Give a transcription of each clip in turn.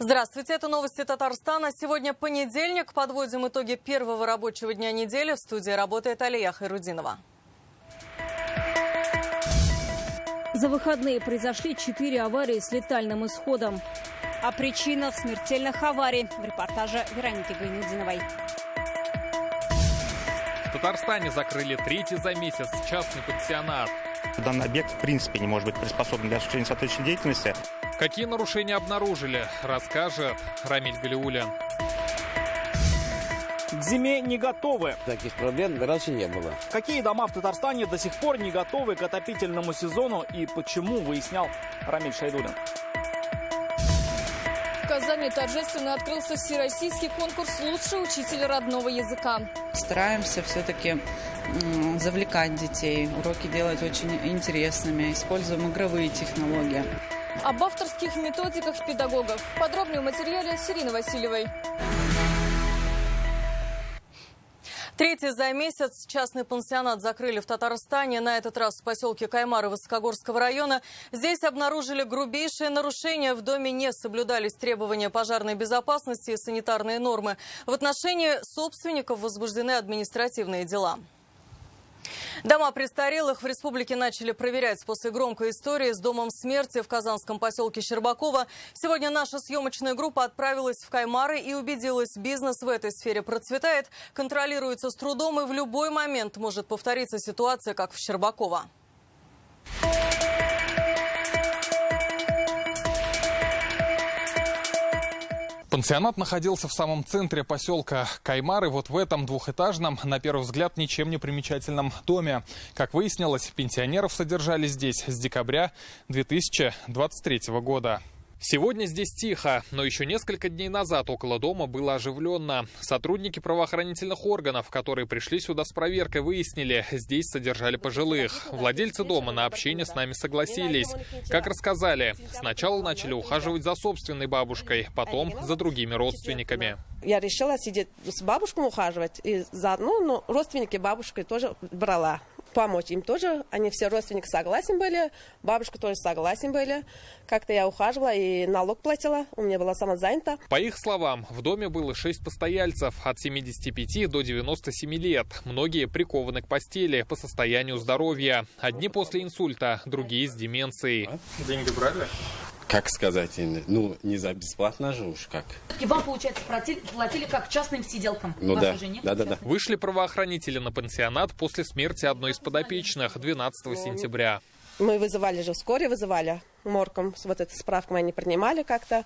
Здравствуйте, это новости Татарстана. Сегодня понедельник. Подводим итоги первого рабочего дня недели. В студии работает Алия Хайрудинова. За выходные произошли 4 аварии с летальным исходом. О причинах смертельных аварий в репортаже Вероники Гайнудиновой. В Татарстане закрыли третий за месяц частный пансионат. Данный объект в принципе не может быть приспособлен для осуществления соответствующей деятельности. Какие нарушения обнаружили, расскажет Рамиль Галиуллин. К зиме не готовы. Таких проблем раньше не было. Какие дома в Татарстане до сих пор не готовы к отопительному сезону и почему, выяснял Рамиль Шайдуллин. В Казани торжественно открылся всероссийский конкурс «Лучший учитель родного языка». Стараемся все-таки завлекать детей, уроки делать очень интересными, используем игровые технологии. Об авторских методиках педагогов. Подробнее в материале Ирины Васильевой. Третий за месяц частный пансионат закрыли в Татарстане, на этот раз в поселке Каймары Высокогорского района. Здесь обнаружили грубейшие нарушения. В доме не соблюдались требования пожарной безопасности и санитарные нормы. В отношении собственников возбуждены административные дела. Дома престарелых в республике начали проверять после громкой истории с домом смерти в казанском поселке Щербакова. Сегодня наша съемочная группа отправилась в Каймары и убедилась, бизнес в этой сфере процветает, контролируется с трудом и в любой момент может повториться ситуация, как в Щербаково. Пансионат находился в самом центре поселка Каймары, вот в этом двухэтажном, на первый взгляд, ничем не примечательном доме. Как выяснилось, пенсионеров содержали здесь с декабря 2023 года. Сегодня здесь тихо, но еще несколько дней назад около дома было оживленно. Сотрудники правоохранительных органов, которые пришли сюда с проверкой, выяснили, здесь содержали пожилых. Владельцы дома на общение с нами согласились. Как рассказали, сначала начали ухаживать за собственной бабушкой, потом за другими родственниками. Я решила сидеть с бабушкой ухаживать, и заодно родственники бабушкой тоже брала. Помочь им тоже. Они все родственники согласны были. Бабушка тоже согласны были. Как-то я ухаживала и налог платила. У меня была самозанята. По их словам, в доме было 6 постояльцев от 75 до 97 лет. Многие прикованы к постели по состоянию здоровья. Одни после инсульта, другие с деменцией. Деньги брали? Как сказать, не за бесплатно же уж как. И вам, получается, платили как частным сиделкам? Ну да, да. Вышли правоохранители на пансионат после смерти одной из подопечных 12 сентября. Мы вызывали же, вскоре вызывали моргом, вот эту справку мы не принимали как-то.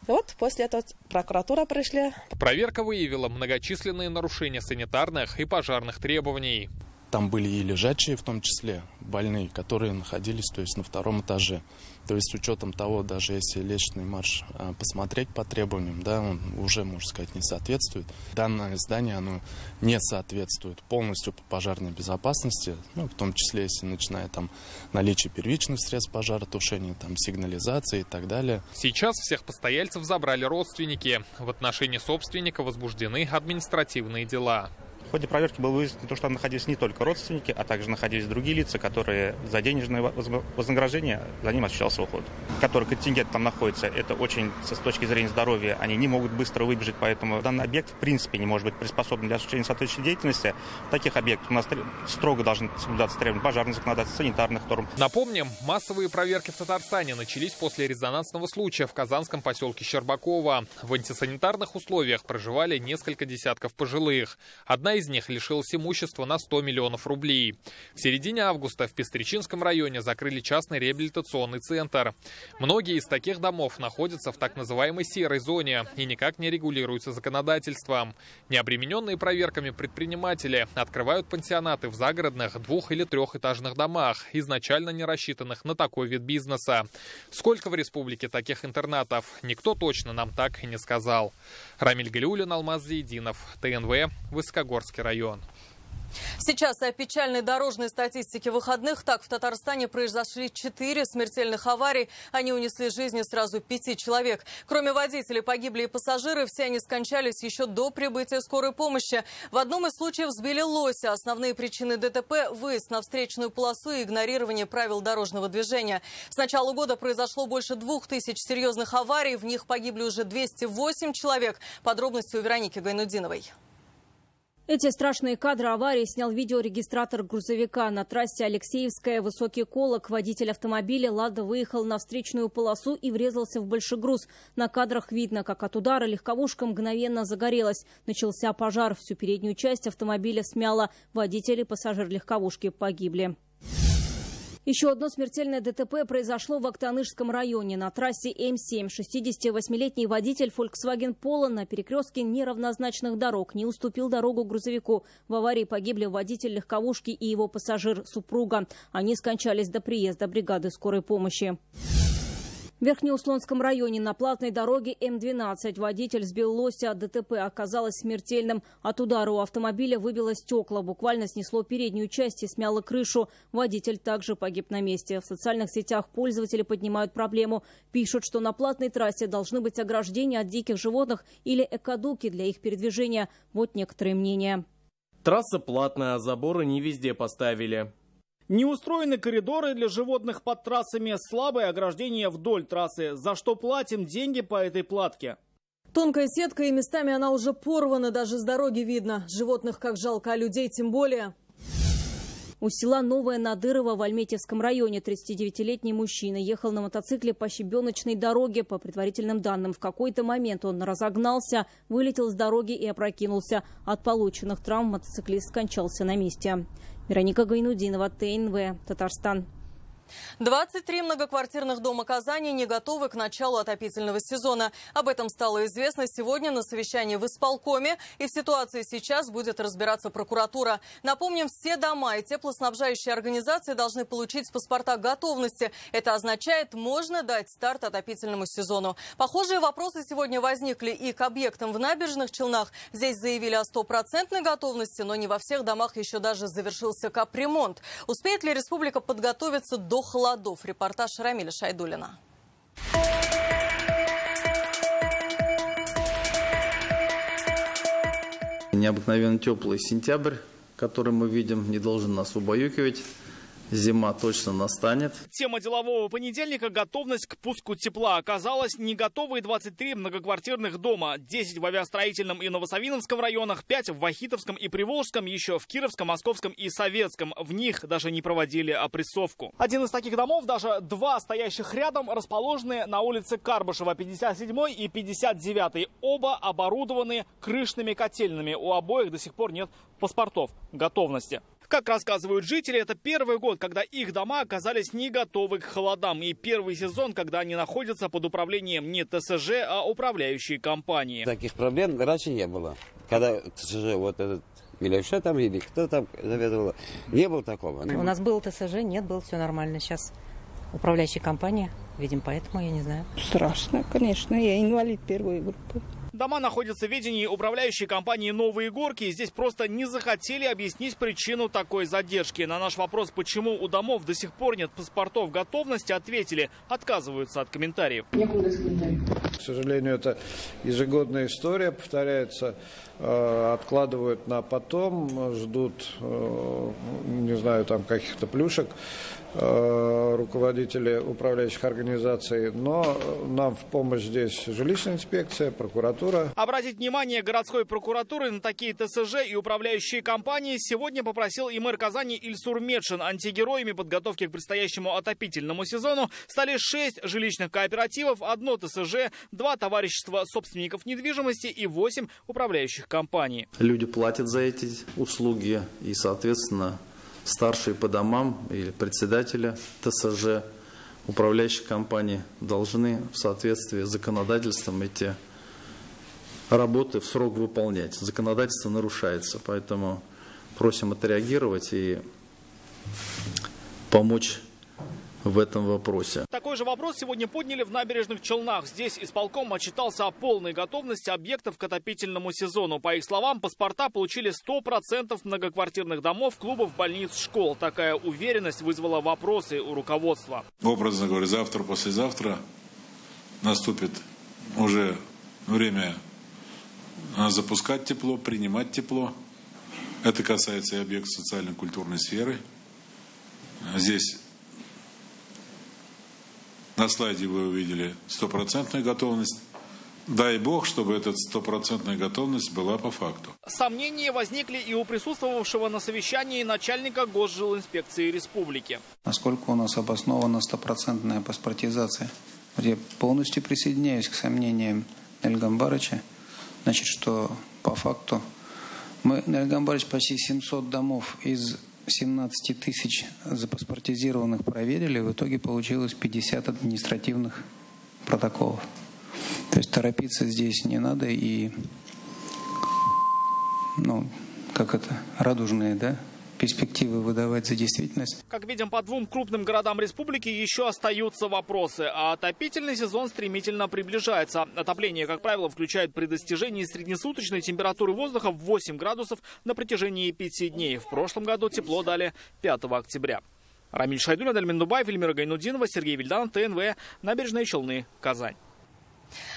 Вот после этого прокуратура пришли. Проверка выявила многочисленные нарушения санитарных и пожарных требований. Там были и лежачие, в том числе больные, которые находились, то есть, на втором этаже. То есть с учетом того, даже если лестничный марш посмотреть по требованиям, да, он уже, можно сказать, не соответствует. Данное здание, оно не соответствует полностью по пожарной безопасности, в том числе, если начиная там наличие первичных средств пожаротушения, там сигнализации и так далее. Сейчас всех постояльцев забрали родственники. В отношении собственника возбуждены административные дела. В ходе проверки было выяснено, что там находились не только родственники, а также находились другие лица, которые за денежное вознаграждение за ним осуществлялся уход. Который контингент там находится, это очень, с точки зрения здоровья, они не могут быстро выбежать, поэтому данный объект в принципе не может быть приспособлен для осуществления соответствующей деятельности. Таких объектов у нас строго должны соблюдаться требования пожарных законодательств, санитарных норм. Напомним, массовые проверки в Татарстане начались после резонансного случая в казанском поселке Щербаково. В антисанитарных условиях проживали несколько десятков пожилых. Одна из них лишилась имущества на 100 миллионов рублей. В середине августа в Пестричинском районе закрыли частный реабилитационный центр. Многие из таких домов находятся в так называемой серой зоне и никак не регулируются законодательством. Необремененные проверками предприниматели открывают пансионаты в загородных 2- или 3-этажных домах, изначально не рассчитанных на такой вид бизнеса. Сколько в республике таких интернатов, никто точно нам так и не сказал. Рамиль Галиуллин, Алмаз Зейдинов, ТНВ, Высокогорский район. Сейчас о печальной дорожной статистике выходных. Так, в Татарстане произошли 4 смертельных аварий. Они унесли жизни сразу 5 человек. Кроме водителей погибли и пассажиры. Все они скончались еще до прибытия скорой помощи. В одном из случаев сбили лося. Основные причины ДТП – выезд на встречную полосу и игнорирование правил дорожного движения. С начала года произошло больше 2000 серьезных аварий. В них погибли уже 208 человек. Подробности у Вероники Гайнудиновой. Эти страшные кадры аварии снял видеорегистратор грузовика. На трассе Алексеевская, Высокий Колок, водитель автомобиля «Лада» выехал на встречную полосу и врезался в большегруз. На кадрах видно, как от удара легковушка мгновенно загорелась. Начался пожар. Всю переднюю часть автомобиля смяло. Водитель и пассажир легковушки погибли. Еще одно смертельное ДТП произошло в Актанышском районе. На трассе М7 68-летний водитель Volkswagen Polo на перекрестке неравнозначных дорог не уступил дорогу грузовику. В аварии погибли водитель легковушки и его пассажир-супруга. Они скончались до приезда бригады скорой помощи. В Верхнеуслонском районе на платной дороге М12 водитель сбил лося. ДТП оказалось смертельным. От удара у автомобиля выбило стекла. Буквально снесло переднюю часть и смяло крышу. Водитель также погиб на месте. В социальных сетях пользователи поднимают проблему. Пишут, что на платной трассе должны быть ограждения от диких животных или экодуки для их передвижения. Вот некоторые мнения. Трасса платная, а заборы не везде поставили. Не устроены коридоры для животных под трассами, слабое ограждение вдоль трассы. За что платим деньги по этой платке? Тонкая сетка, и местами она уже порвана, даже с дороги видно. Животных как жалко, а людей тем более. У села Новое Надырово в Альметьевском районе 39-летний мужчина ехал на мотоцикле по щебеночной дороге. По предварительным данным, в какой-то момент он разогнался, вылетел с дороги и опрокинулся. От полученных травм мотоциклист скончался на месте. Вероника Гайнудинова, ТНВ, Татарстан. 23 многоквартирных дома Казани не готовы к началу отопительного сезона. Об этом стало известно сегодня на совещании в исполкоме. И в ситуации сейчас будет разбираться прокуратура. Напомним, все дома и теплоснабжающие организации должны получить паспорта готовности. Это означает, можно дать старт отопительному сезону. Похожие вопросы сегодня возникли и к объектам в Набережных Челнах. Здесь заявили о 100% готовности, но не во всех домах еще даже завершился капремонт. Успеет ли республика подготовиться до холодов? Репортаж Рамиля Шайдуллина. Необыкновенно теплый сентябрь, который мы видим, не должен нас убаюкивать. Зима точно настанет. Тема делового понедельника – готовность к пуску тепла. Оказалось, не готовы 23 многоквартирных дома. 10 в Авиастроительном и Новосавиновском районах, 5 в Вахитовском и Приволжском, еще в Кировском, Московском и Советском. В них даже не проводили опрессовку. Один из таких домов, даже два стоящих рядом, расположены на улице Карбышева, 57 и 59. Оба оборудованы крышными котельными. У обоих до сих пор нет паспортов готовности. Как рассказывают жители, это первый год, когда их дома оказались не готовы к холодам. И первый сезон, когда они находятся под управлением не ТСЖ, а управляющей компании. Таких проблем раньше не было. Когда ТСЖ, вот этот Милевша там или кто там заведовал, не было такого. У нас был ТСЖ, нет, было все нормально. Сейчас управляющая компания, видим, поэтому я не знаю. Страшно, конечно, я инвалид первой группы. Дома находятся в ведении управляющей компании «Новые Горки». Здесь просто не захотели объяснить причину такой задержки. На наш вопрос, почему у домов до сих пор нет паспортов готовности, ответили, отказываются от комментариев. К сожалению, это ежегодная история, повторяется, откладывают на потом, ждут, не знаю, там каких-то плюшек руководители управляющих организаций, но нам в помощь здесь жилищная инспекция, прокуратура. Обратить внимание городской прокуратуры на такие ТСЖ и управляющие компании сегодня попросил и мэр Казани Ильсур Медшин. Антигероями подготовки к предстоящему отопительному сезону стали 6 жилищных кооперативов, 1 ТСЖ, 2 товарищества собственников недвижимости и 8 управляющих компаний. Люди платят за эти услуги и, соответственно, старшие по домам или председатели ТСЖ, управляющие компании должны в соответствии с законодательством эти работы в срок выполнять. Законодательство нарушается, поэтому просим отреагировать и помочь в этом вопросе. Такой же вопрос сегодня подняли в Набережных Челнах. Здесь исполком отчитался о полной готовности объектов к отопительному сезону. По их словам, паспорта получили 100% многоквартирных домов, клубов, больниц, школ. Такая уверенность вызвала вопросы у руководства. Образно говоря, завтра, послезавтра наступит уже время запускать тепло, принимать тепло. Это касается и объектов социально-культурной сферы. Здесь на слайде вы увидели 100% готовность. Дай бог, чтобы эта 100% готовность была по факту. Сомнения возникли и у присутствовавшего на совещании начальника Госжилинспекции республики. Насколько у нас обоснована 100% паспортизация? Я полностью присоединяюсь к сомнениям Эльгам Барыча. Значит, что по факту мы, Эльгам Барыч, почти 700 домов из 17 тысяч запаспортизированных проверили, в итоге получилось 50 административных протоколов. То есть торопиться здесь не надо и, радужные, перспективы выдавать за действительность. Как видим, по двум крупным городам республики еще остаются вопросы, а отопительный сезон стремительно приближается. Отопление, как правило, включает при достижении среднесуточной температуры воздуха в 8 градусов на протяжении 5 дней. В прошлом году тепло дали 5 октября. Рамиль Шайдулин, Адальмин Дубаев, Эльмира Гайнуддинова, Сергей Вильданов, ТНВ, Набережные Челны, Казань.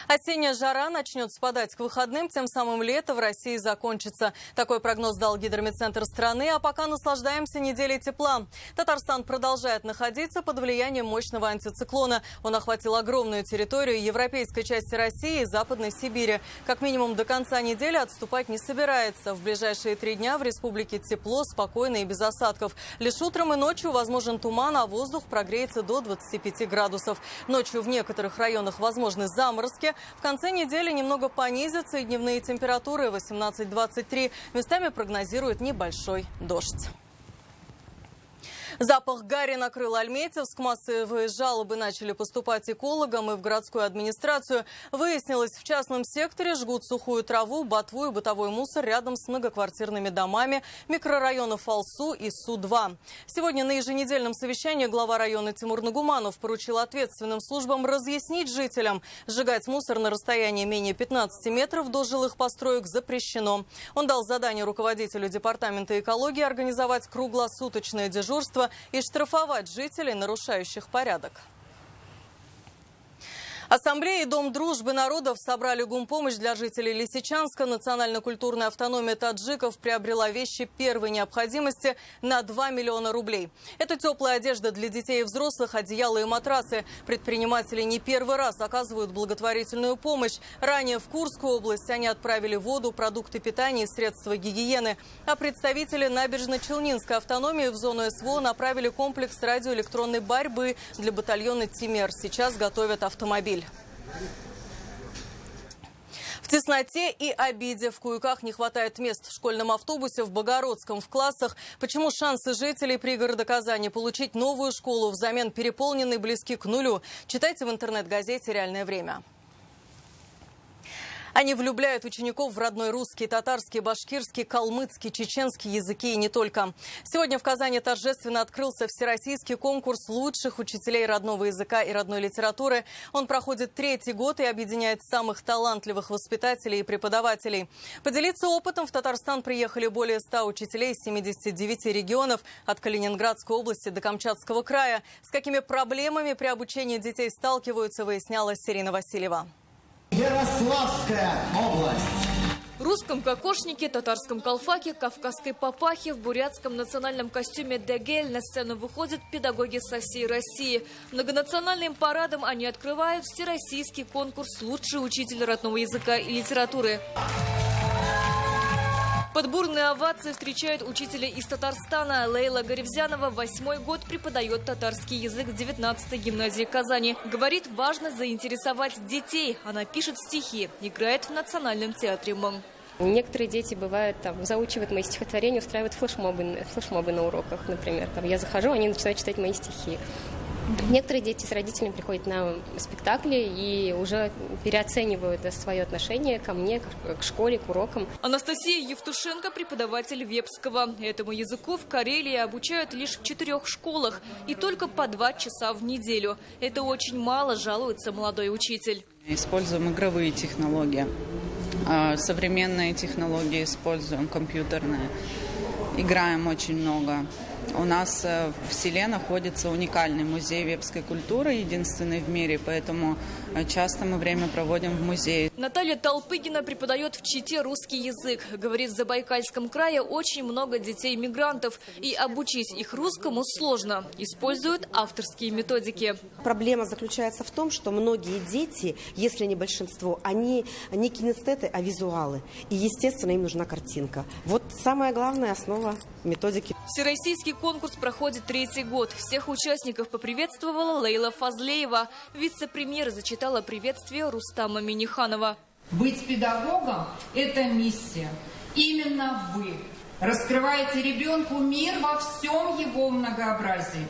Осенняя жара начнет спадать к выходным, тем самым лето в России закончится. Такой прогноз дал гидрометцентр страны, а пока наслаждаемся неделей тепла. Татарстан продолжает находиться под влиянием мощного антициклона. Он охватил огромную территорию европейской части России и Западной Сибири. Как минимум до конца недели отступать не собирается. В ближайшие 3 дня в республике тепло, спокойно и без осадков. Лишь утром и ночью возможен туман, а воздух прогреется до 25 градусов. Ночью в некоторых районах возможны заморозки. В конце недели немного понизятся и дневные температуры 18-23. Местами прогнозируют небольшой дождь. Запах гари накрыл Альметьевск. Массовые жалобы начали поступать экологам и в городскую администрацию. Выяснилось, в частном секторе жгут сухую траву, ботву и бытовой мусор рядом с многоквартирными домами микрорайонов Алсу и Су-2. Сегодня на еженедельном совещании глава района Тимур Нагуманов поручил ответственным службам разъяснить жителям: сжигать мусор на расстоянии менее 15 метров до жилых построек запрещено. Он дал задание руководителю департамента экологии организовать круглосуточное дежурство и штрафовать жителей, нарушающих порядок. Ассамблея и Дом дружбы народов собрали гумпомощь для жителей Лисичанска. Национально-культурная автономия таджиков приобрела вещи первой необходимости на 2 миллиона рублей. Это теплая одежда для детей и взрослых, одеяла и матрасы. Предприниматели не первый раз оказывают благотворительную помощь. Ранее в Курскую область они отправили воду, продукты питания и средства гигиены. А представители Набережно-Челнинской автономии в зону СВО направили комплекс радиоэлектронной борьбы для батальона «Тимер». Сейчас готовят автомобиль. В тесноте и обиде в Куйках не хватает мест в школьном автобусе в Богородском в классах. Почему шансы жителей пригорода Казани получить новую школу взамен переполненной близки к нулю? Читайте в интернет-газете «Реальное время». Они влюбляют учеников в родной русский, татарский, башкирский, калмыцкий, чеченский языки и не только. Сегодня в Казани торжественно открылся всероссийский конкурс лучших учителей родного языка и родной литературы. Он проходит 3-й год и объединяет самых талантливых воспитателей и преподавателей. Поделиться опытом в Татарстан приехали более 100 учителей из 79 регионов, от Калининградской области до Камчатского края. С какими проблемами при обучении детей сталкиваются, выясняла Ирина Васильева. Ярославская область. В русском кокошнике, татарском колфаке, кавказской папахе, в бурятском национальном костюме дегель на сцену выходят педагоги со всей России. Многонациональным парадом они открывают всероссийский конкурс «Лучший учитель родного языка и литературы». Под бурные овации встречают учителя из Татарстана. Лейла Гаревзянова 8-й год преподает татарский язык в 19-й гимназии Казани. Говорит, важно заинтересовать детей. Она пишет стихи, играет в Национальном театре МОМ. Некоторые дети, бывают, заучивают мои стихотворения, устраивают флешмобы на уроках, например. Я захожу, они начинают читать мои стихи. Некоторые дети с родителями приходят на спектакли и уже переоценивают свое отношение ко мне, к школе, к урокам. Анастасия Евтушенко – преподаватель вепского. Этому языку в Карелии обучают лишь в 4 школах и только по 2 часа в неделю. Это очень мало, жалуется молодой учитель. Используем игровые технологии, современные технологии используем, компьютерные. Играем очень много. У нас в селе находится уникальный музей вепской культуры, единственный в мире, поэтому часто мы время проводим в музее. Наталья Толпыгина преподает в Чите русский язык. Говорит, в Забайкальском крае очень много детей-мигрантов, и обучить их русскому сложно. Используют авторские методики. Проблема заключается в том, что многие дети, если не большинство, они не кинестеты, а визуалы. И, естественно, им нужна картинка. Вот самая главная основа методики. Всероссийский конкурс проходит 3-й год. Всех участников поприветствовала Лейла Фазлеева. Вице-премьер зачитала приветствие Рустама Миниханова. Быть педагогом – это миссия. Именно вы раскрываете ребенку мир во всем его многообразии.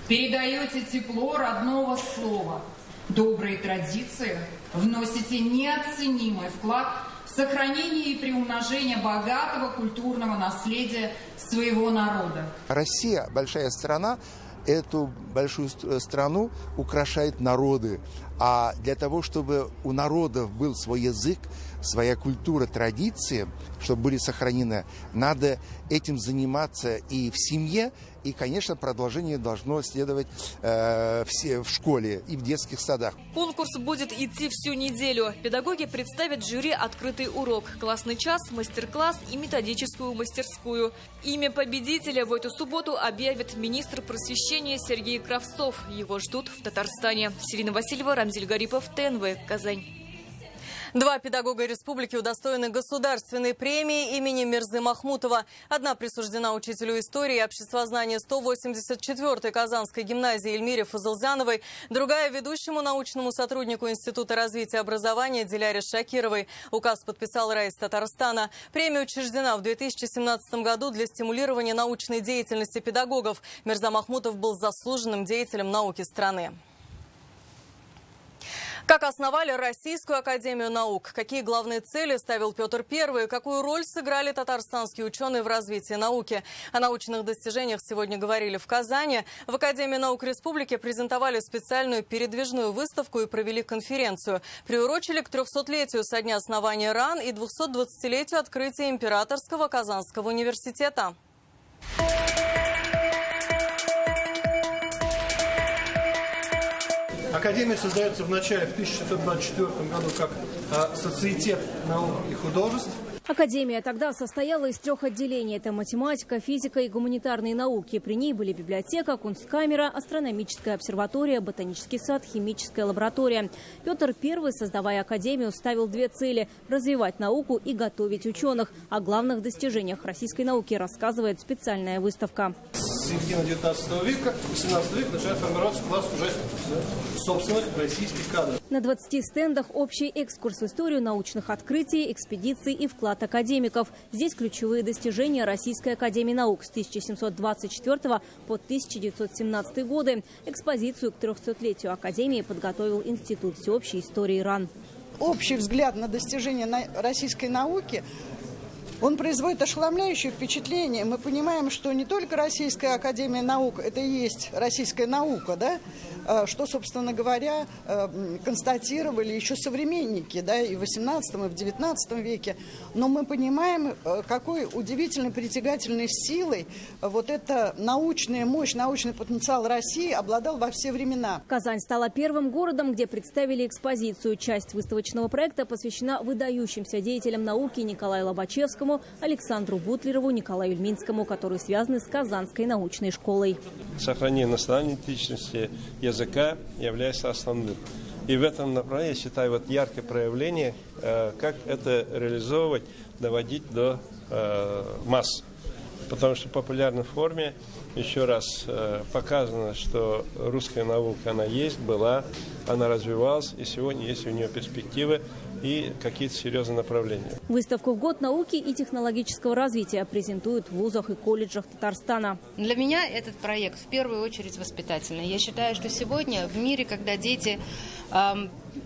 Передаете тепло родного слова. Добрые традиции вносите неоценимый вклад в сохранение и приумножение богатого культурного наследия своего народа. Россия, большая страна, эту большую страну украшает народы. А для того, чтобы у народов был свой язык, своя культура, традиции, чтобы были сохранены, надо этим заниматься и в семье, и, конечно, продолжение должно следовать в школе и в детских садах. Конкурс будет идти всю неделю. Педагоги представят жюри открытый урок, классный час, мастер-класс и методическую мастерскую. Имя победителя в эту субботу объявит министр просвещения Сергей Кравцов. Его ждут в Татарстане. Селина Васильева, Рамзиль Гарипов, ТНВ, Казань. 2 педагога республики удостоены государственной премии имени Мирзы Махмутова. Одна присуждена учителю истории и обществознания 184-й Казанской гимназии Эльмире Фазылзяновой, другая – ведущему научному сотруднику Института развития образования Диляре Шакировой. Указ подписал Раис Татарстана. Премия учреждена в 2017 году для стимулирования научной деятельности педагогов. Мирза Махмутов был заслуженным деятелем науки страны. Как основали Российскую академию наук? Какие главные цели ставил Петр I? Какую роль сыграли татарстанские ученые в развитии науки? О научных достижениях сегодня говорили в Казани. В Академии наук Республики презентовали специальную передвижную выставку и провели конференцию. Приурочили к 300-летию со дня основания РАН и 220-летию открытия Императорского Казанского университета. Академия создается вначале в 1624 году как Социетет наук и художеств. Академия тогда состояла из 3 отделений. Это математика, физика и гуманитарные науки. При ней были библиотека, кунсткамера, астрономическая обсерватория, ботанический сад, химическая лаборатория. Петр I, создавая Академию, ставил 2 цели – развивать науку и готовить ученых. О главных достижениях российской науки рассказывает специальная выставка. С середины 19 века, 18 века начинает формироваться класс уже собственных российских кадров. На 20 стендах общий экскурс в историю научных открытий, экспедиций и вклад академиков. Здесь ключевые достижения Российской академии наук с 1724 по 1917 годы. Экспозицию к 300-летию академии подготовил Институт всеобщей истории РАН. Общий взгляд на достижения российской науки, он производит ошеломляющее впечатление. Мы понимаем, что не только Российская академия наук, это и есть российская наука, да? Что, собственно говоря, констатировали еще современники, да, и в 18, и в 19 веке. Но мы понимаем, какой удивительной притягательной силой вот эта научная мощь, научный потенциал России обладал во все времена. Казань стала первым городом, где представили экспозицию. Часть выставочного проекта посвящена выдающимся деятелям науки Николаю Лобачевскому, Александру Бутлерову, Николаю Ильминскому, которые связаны с Казанской научной школой. Сохранение национальной идентичности, языка является основным. И в этом направлении, я считаю, вот яркое проявление, как это реализовывать, доводить до масс. Потому что в популярной форме еще раз показано, что русская наука, она есть, была, она развивалась, и сегодня есть у нее перспективы и какие-то серьезные направления. Выставку в год науки и технологического развития презентуют в вузах и колледжах Татарстана. Для меня этот проект в первую очередь воспитательный. Я считаю, что сегодня в мире, когда дети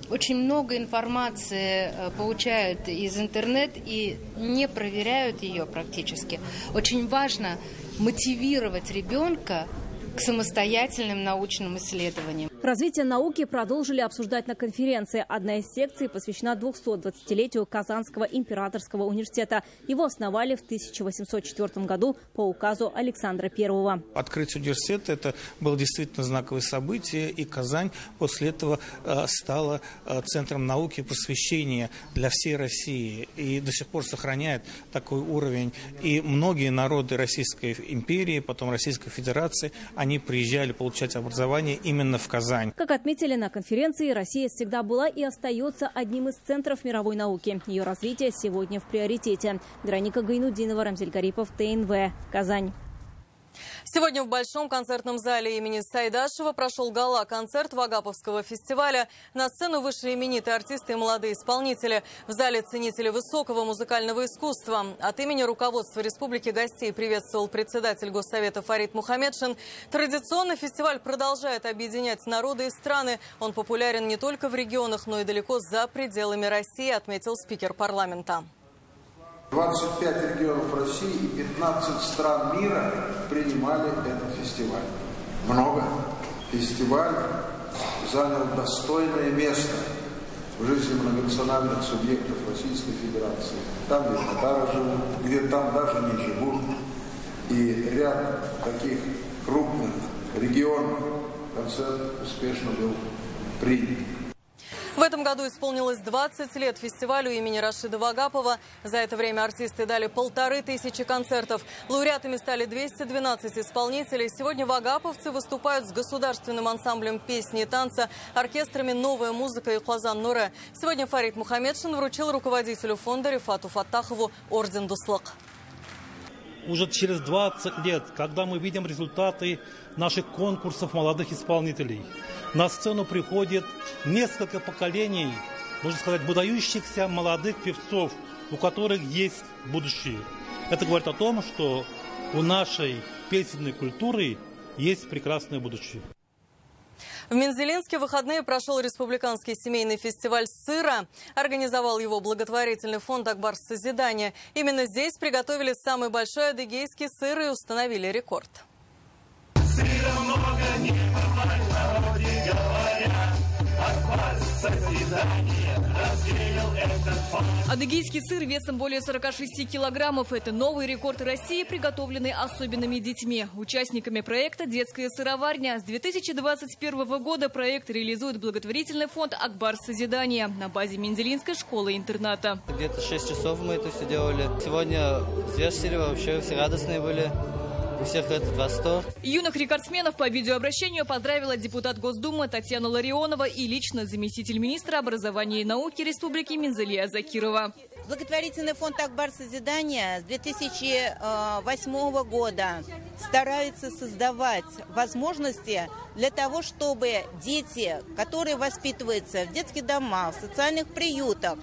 очень много информации получают из интернета и не проверяют ее практически, очень важно мотивировать ребенка к самостоятельным научным исследованиям. Развитие науки продолжили обсуждать на конференции. Одна из секций посвящена 220-летию Казанского императорского университета. Его основали в 1804 году по указу Александра I. Открытие университета – это было действительно знаковое событие, и Казань после этого стала центром науки и просвещения для всей России. И до сих пор сохраняет такой уровень. И многие народы Российской империи, потом Российской Федерации, они приезжали получать образование именно в Казань. Как отметили на конференции, Россия всегда была и остается одним из центров мировой науки. Ее развитие сегодня в приоритете. Вероника Гайнудинова, Рамзель Гарипов, ТНВ, Казань. Сегодня в Большом концертном зале имени Сайдашева прошел гала-концерт Вагаповского фестиваля. На сцену вышли именитые артисты и молодые исполнители. В зале ценители высокого музыкального искусства. От имени руководства республики гостей приветствовал председатель Госсовета Фарид Мухаммедшин. Традиционно фестиваль продолжает объединять народы и страны. Он популярен не только в регионах, но и далеко за пределами России, отметил спикер парламента. 25 регионов России и 15 стран мира принимали этот фестиваль. Много. Фестиваль занял достойное место в жизни многонациональных субъектов Российской Федерации. Там, где татары живут, где там даже не живут. И ряд таких крупных регионов концерт успешно был принят. В этом году исполнилось 20 лет фестивалю имени Рашида Вагапова. За это время артисты дали 1500 концертов. Лауреатами стали 212 исполнителей. Сегодня вагаповцы выступают с государственным ансамблем песни и танца, оркестрами «Новая музыка» и «Хазан Нуре». Сегодня Фарид Мухаммедшин вручил руководителю фонда Рифату Фаттахову орден Дуслак. Уже через 20 лет, когда мы видим результаты наших конкурсов молодых исполнителей, на сцену приходит несколько поколений, можно сказать, выдающихся молодых певцов, у которых есть будущее. Это говорит о том, что у нашей песенной культуры есть прекрасное будущее. В Мензелинске в выходные прошел республиканский семейный фестиваль сыра. Организовал его благотворительный фонд «Акбарс Созидания». Именно здесь приготовили самый большой адыгейский сыр и установили рекорд. Сыра много, не бывает, народе говорят, «Акбарс Созидания» развеял этот фонд. Адыгейский сыр весом более 46 килограммов – это новый рекорд России, приготовленный особенными детьми. Участниками проекта «Детская сыроварня». С 2021 года проект реализует благотворительный фонд «Акбарс Созидания» на базе Мензелинской школы-интерната. Где-то 6 часов мы это все делали. Сегодня взвешивали, вообще все радостные были. У всех этот восторг. Юных рекордсменов по видеообращению поздравила депутат Госдумы Татьяна Ларионова и лично заместитель министра образования и науки Республики Минзалия Закирова. Благотворительный фонд «Акбарс Созидания» с 2008 года старается создавать возможности для того, чтобы дети, которые воспитываются в детских домах, в социальных приютах,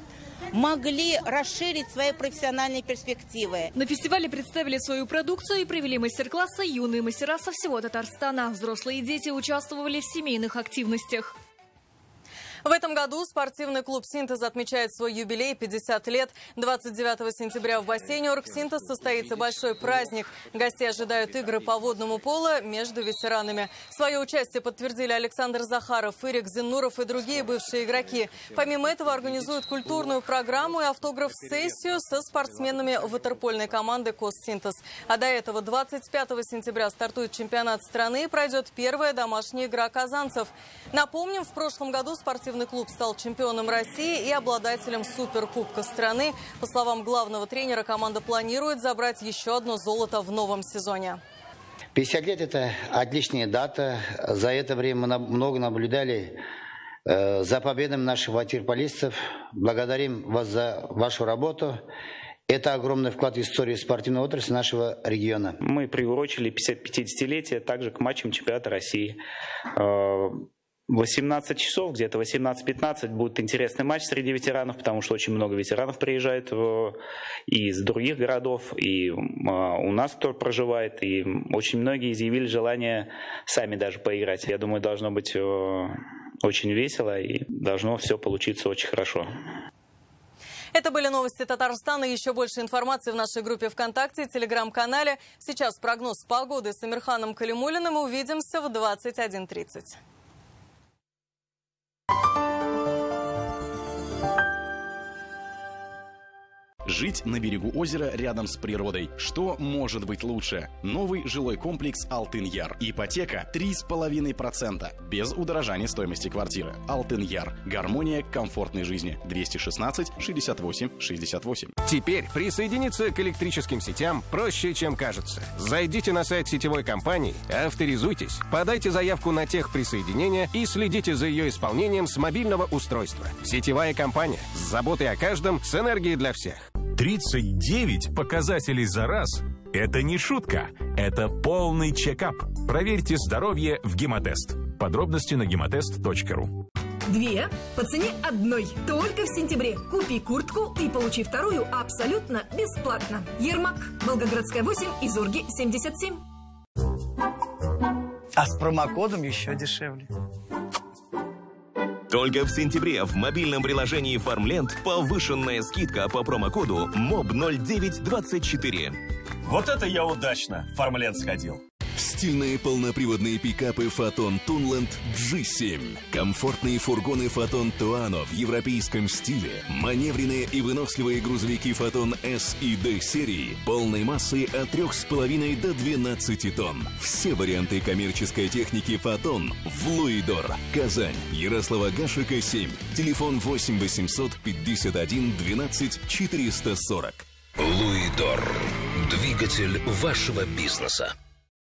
могли расширить свои профессиональные перспективы. На фестивале представили свою продукцию и провели мастер-классы юные мастера со всего Татарстана. Взрослые и дети участвовали в семейных активностях. В этом году спортивный клуб «Синтез» отмечает свой юбилей – 50 лет. 29 сентября в бассейне «Оргсинтез» состоится большой праздник. Гостей ожидают игры по водному поло между ветеранами. Свое участие подтвердили Александр Захаров, Ирик Зиннуров и другие бывшие игроки. Помимо этого организуют культурную программу и автограф-сессию со спортсменами ватерпольной команды «Коссинтез». А до этого 25 сентября стартует чемпионат страны и пройдет первая домашняя игра казанцев. Напомним, в прошлом году спортивный клуб стал чемпионом России и обладателем суперкубка страны. По словам главного тренера, команда планирует забрать еще одно золото в новом сезоне. 50 лет – это отличная дата. За это время мы много наблюдали за победами наших ватерполистов. Благодарим вас за вашу работу. Это огромный вклад в историю спортивной отрасли нашего региона. Мы приурочили 50-летие также к матчам чемпионата России. В 18 часов, где-то 18-15, будет интересный матч среди ветеранов, потому что очень много ветеранов приезжает и из других городов, и у нас кто проживает, и очень многие изъявили желание сами даже поиграть. Я думаю, должно быть очень весело, и должно все получиться очень хорошо. Это были новости Татарстана. Еще больше информации в нашей группе ВКонтакте и Телеграм-канале. Сейчас прогноз погоды с Амирханом Калимуллиным. Увидимся в 21:30. Жить на берегу озера рядом с природой. Что может быть лучше? Новый жилой комплекс «Алтын-Яр». Ипотека 3,5%. Без удорожания стоимости квартиры. «Алтын-Яр». Гармония комфортной жизни. 216 68 68. Теперь присоединиться к электрическим сетям проще, чем кажется. Зайдите на сайт сетевой компании, авторизуйтесь, подайте заявку на техприсоединение и следите за ее исполнением с мобильного устройства. Сетевая компания. С заботой о каждом, с энергией для всех. 39 показателей за раз – это не шутка, это полный чекап. Проверьте здоровье в Гемотест. Подробности на gematest.ru. 2 по цене одной. Только в сентябре. Купи куртку и получи вторую абсолютно бесплатно. Ермак, Волгоградская 8, Изорги 77. А с промокодом еще дешевле. Только в сентябре в мобильном приложении Farmland повышенная скидка по промокоду MOB0924. Вот это я удачно в Farmland сходил. Стильные полноприводные пикапы Foton Tunland G7. Комфортные фургоны Foton Tuano в европейском стиле. Маневренные и выносливые грузовики Foton S и D серии полной массой от 3,5 до 12 тонн. Все варианты коммерческой техники Foton в Луидор, Казань, Ярослава Гашека 7. Телефон 8 800 51 12 440. Луидор. Двигатель вашего бизнеса.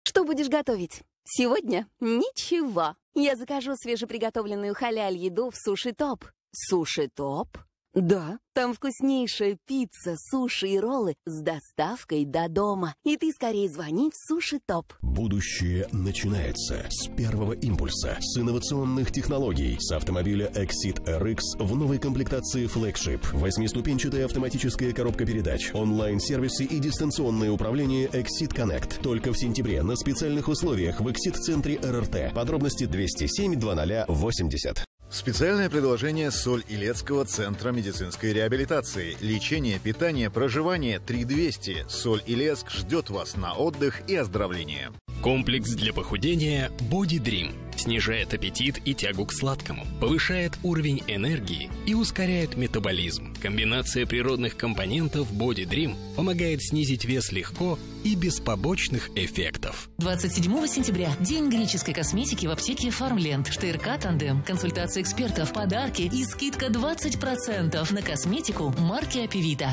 Что будешь готовить? Сегодня ничего. Я закажу свежеприготовленную халяль-еду в Суши Топ. Суши Топ? Да, там вкуснейшая пицца, суши и роллы с доставкой до дома. И ты скорее звони в Суши Топ. Будущее начинается с первого импульса, с инновационных технологий, с автомобиля Exit RX в новой комплектации Flagship. 8-ступенчатая автоматическая коробка передач, онлайн-сервисы и дистанционное управление Exit Connect. Только в сентябре на специальных условиях в Exit-центре РРТ. Подробности 207-0080. Специальное предложение Соль Илецкого центра медицинской реабилитации. Лечение, питание, проживание 3200. Соль Илецк ждет вас на отдых и оздоровление. Комплекс для похудения Body Dream снижает аппетит и тягу к сладкому, повышает уровень энергии и ускоряет метаболизм. Комбинация природных компонентов Body Dream помогает снизить вес легко и без побочных эффектов. 27 сентября. День греческой косметики в аптеке Farmland. ШТРК «Тандем». Консультация экспертов, подарки и скидка 20% на косметику марки Апивита.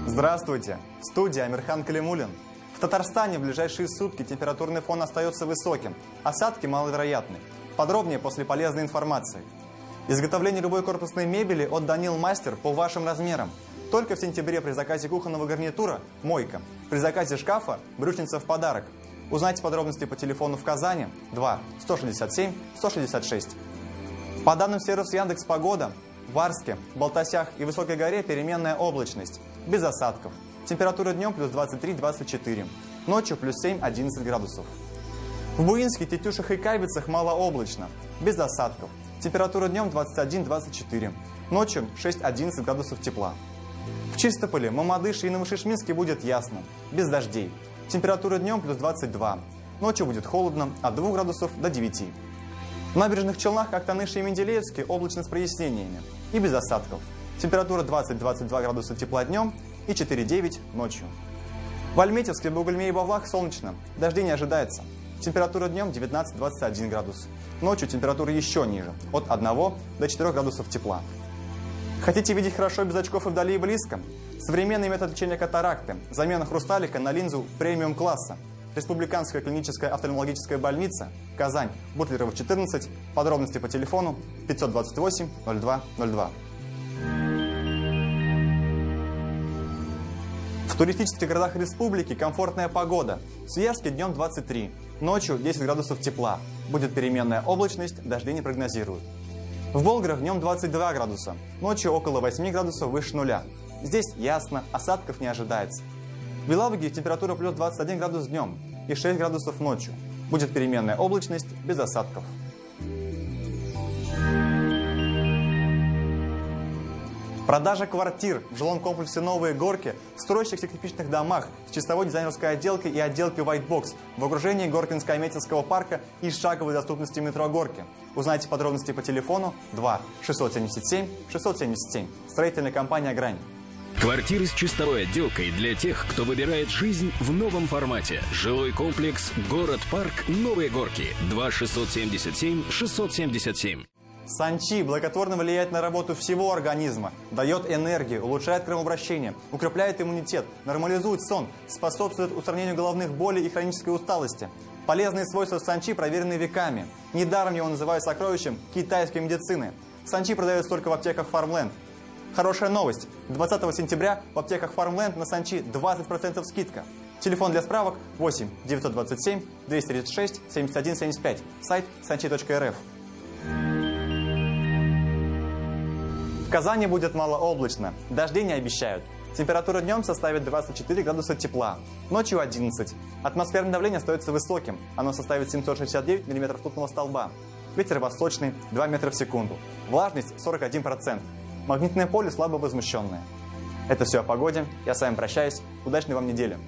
Здравствуйте! В студии Амирхан Калимуллин. В Татарстане в ближайшие сутки температурный фон остается высоким, осадки маловероятны. Подробнее после полезной информации. Изготовление любой корпусной мебели от Данил Мастер по вашим размерам. Только в сентябре при заказе кухонного гарнитура – мойка. При заказе шкафа – брючница в подарок. Узнайте подробности по телефону в Казани 2 167 166. По данным сервиса Яндекс.Погода, в Арске, Балтасях и Высокой горе переменная облачность, без осадков. Температура днем плюс 23-24, ночью плюс 7-11 градусов. В Буинске, Тетюшах и Кайбицах малооблачно, без осадков. Температура днем 21-24, ночью 6-11 градусов тепла. В Чистополе, Мамадыше и Новошишминске будет ясно, без дождей. Температура днем плюс 22, ночью будет холодно от 2 градусов до 9. В набережных Челнах, Актаныше и Менделеевске облачно с прояснениями и без осадков. Температура 20-22 градуса тепла днем и 4-9 ночью. В Альметьевске, Бугульме и Бавлах солнечно, дождей не ожидается. Температура днем 19-21 градус. Ночью температура еще ниже, от 1 до 4 градусов тепла. Хотите видеть хорошо без очков и вдали и близко? Современный метод лечения катаракты, замена хрусталика на линзу премиум-класса. Республиканская клиническая офтальмологическая больница, Казань, Бутлерова 14, подробности по телефону 528 02 02. В туристических городах республики комфортная погода. В Свияжске днем 23, ночью 10 градусов тепла. Будет переменная облачность, дожди не прогнозируют. В Болграх днем 22 градуса, ночью около 8 градусов выше нуля. Здесь ясно, осадков не ожидается. В Елабуге температура плюс 21 градус днем и 6 градусов ночью. Будет переменная облачность без осадков. Продажа квартир в жилом комплексе «Новые Горки» в строящихся кирпичных домах с чистовой дизайнерской отделкой и отделкой White Box в окружении Горкинско-Аметьевского парка и шаговой доступности метро Горки. Узнайте подробности по телефону 2 677 677. Строительная компания «Грань». Квартиры с чистовой отделкой для тех, кто выбирает жизнь в новом формате. Жилой комплекс «Город-парк. Новые Горки». 2 677 677. Санчи благотворно влияет на работу всего организма, дает энергию, улучшает кровообращение, укрепляет иммунитет, нормализует сон, способствует устранению головных болей и хронической усталости. Полезные свойства санчи проверены веками. Недаром его называют сокровищем китайской медицины. Санчи продается только в аптеках Farmland. Хорошая новость. 20 сентября в аптеках Farmland на санчи 20% скидка. Телефон для справок 8 927 236 71 75. Сайт sanchi.rf. В Казани будет малооблачно. Дождей не обещают. Температура днем составит 24 градуса тепла. Ночью 11. Атмосферное давление остается высоким. Оно составит 769 мм ртутного столба. Ветер восточный 2 метра в секунду. Влажность 41%. Магнитное поле слабо возмущенное. Это все о погоде. Я с вами прощаюсь. Удачной вам недели.